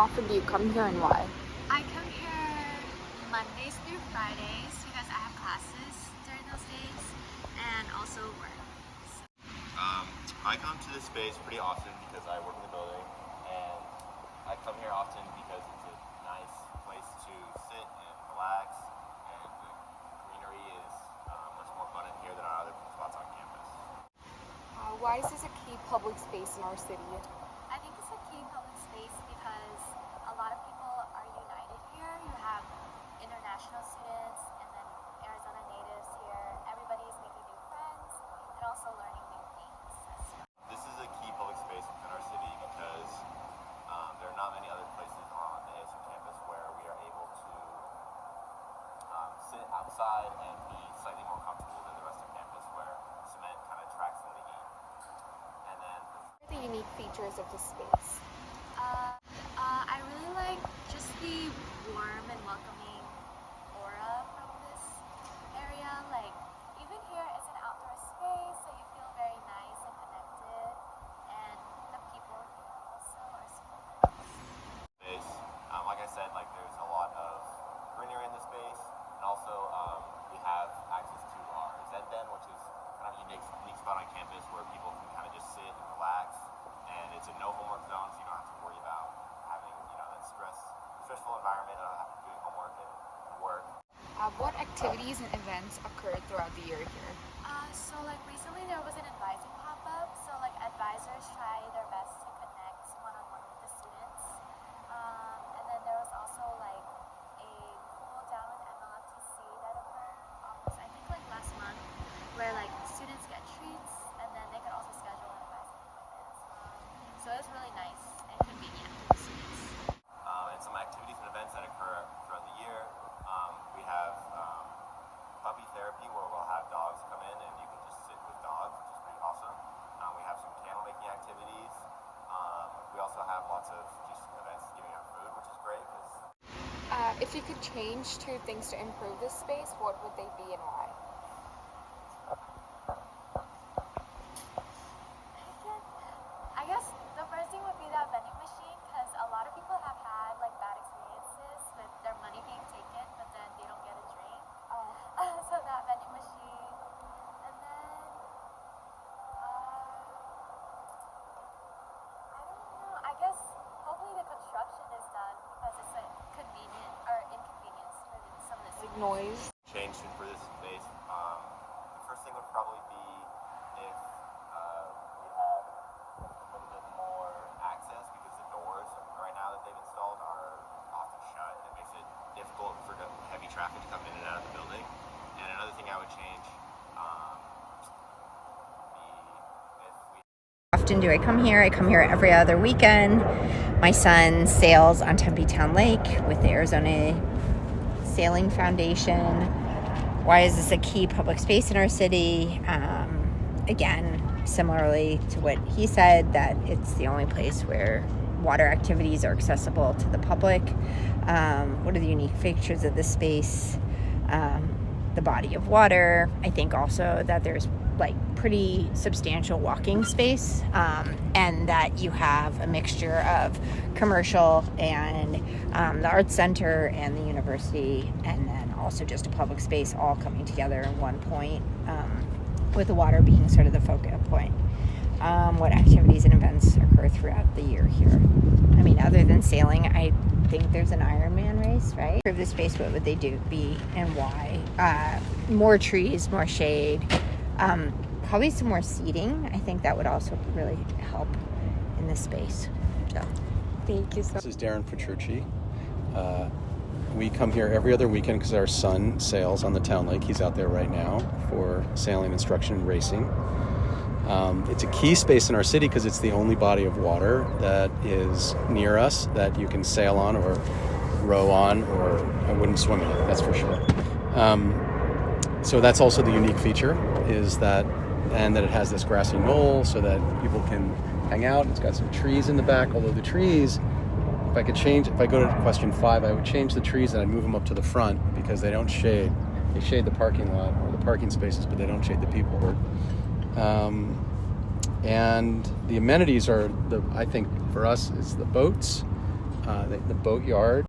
often do you come here and why? I come here Mondays through Fridays because I have classes during those days and also work. I come to this space pretty often because I work in the building, and I come here often because it's a nice place to sit and relax, and the greenery is much more abundant here than our other spots on campus. Why is this a key public space in our city? I think it's a key public space because a lot of people are united here. You have international students and then Arizona natives here. Everybody's making new friends and also learning new things. This is a key public space within our city because there are not many other places on the ASU campus where we are able to sit outside and be slightly more comfortable than the rest of campus where cement kind of tracks in the heat. And then What are the unique features of this space? I really like just the warm and welcoming aura from this area. Like, even here it's an outdoor space, so you feel very nice and connected. And the people here also are super nice. space, like I said, like there's a lot of greenery in the space, and also we have access to our Zen Den, which is kind of a unique spot on campus where people can kind of just sit and relax, and it's a no homework zone, so you don't have to worry about having that stressful environment of doing homework and work. What activities and events occur throughout the year here? So like recently there was an advising pop-up, so like advisors try their best to connect one-on-one with the students. And then there was also like a cool down with MLFTC that occurred almost, I think like last month, where like students get treats and then they could also schedule an advising appointment as well. So it was really nice and convenient for the students. And some activities and events that occur throughout the year. We have puppy therapy where we'll have dogs come in and you can just sit with dogs, which is pretty awesome. We have some candle making activities. We also have lots of just events giving out food, which is great. If you could change 2 things to improve this space, what would they be and why? I guess the first thing would be that vending machine, because a lot of people have had like bad experiences with their money being taken, but then they don't get a drink. So that vending machine, and then I don't know. I guess hopefully the construction is done because it's a convenient or inconvenience for some of the Like students. noise? Change for this space. The first thing would probably be if we had a little bit more access, because the doors right now that they've installed are often shut, and it makes it difficult for the heavy traffic to come in and out of the building. And another thing I would change Often do I come here? I come here every other weekend. My son sails on Tempe Town Lake with the Arizona Sailing Foundation. Why is this a key public space in our city? Again, similarly to what he said, that it's the only place where water activities are accessible to the public. What are the unique features of this space? The body of water. I think also that there's like pretty substantial walking space, and that you have a mixture of commercial and the Arts Center and the university, and then also just a public space all coming together in one point, with the water being sort of the focal point. What activities and events occur throughout the year here? I mean, other than sailing, I think there's an Ironman race, right? For the space, what would they be and why? More trees, more shade, probably some more seating. I think that would also really help in this space. So, Thank you so This is Darren Petrucci. We come here every other weekend because our son sails on the town lake. He's out there right now for sailing instruction and racing. It's a key space in our city because it's the only body of water that is near us that you can sail on or row on, or I wouldn't swim in it, that's for sure. So that's also the unique feature, is that, and that it has this grassy knoll so that people can hang out. It's got some trees in the back, although the trees, if I go to question 5, I would change the trees and I'd move them up to the front because they don't shade. They shade the parking lot or the parking spaces, but they don't shade the people. And the amenities are, I think for us, is the boats, the boat yard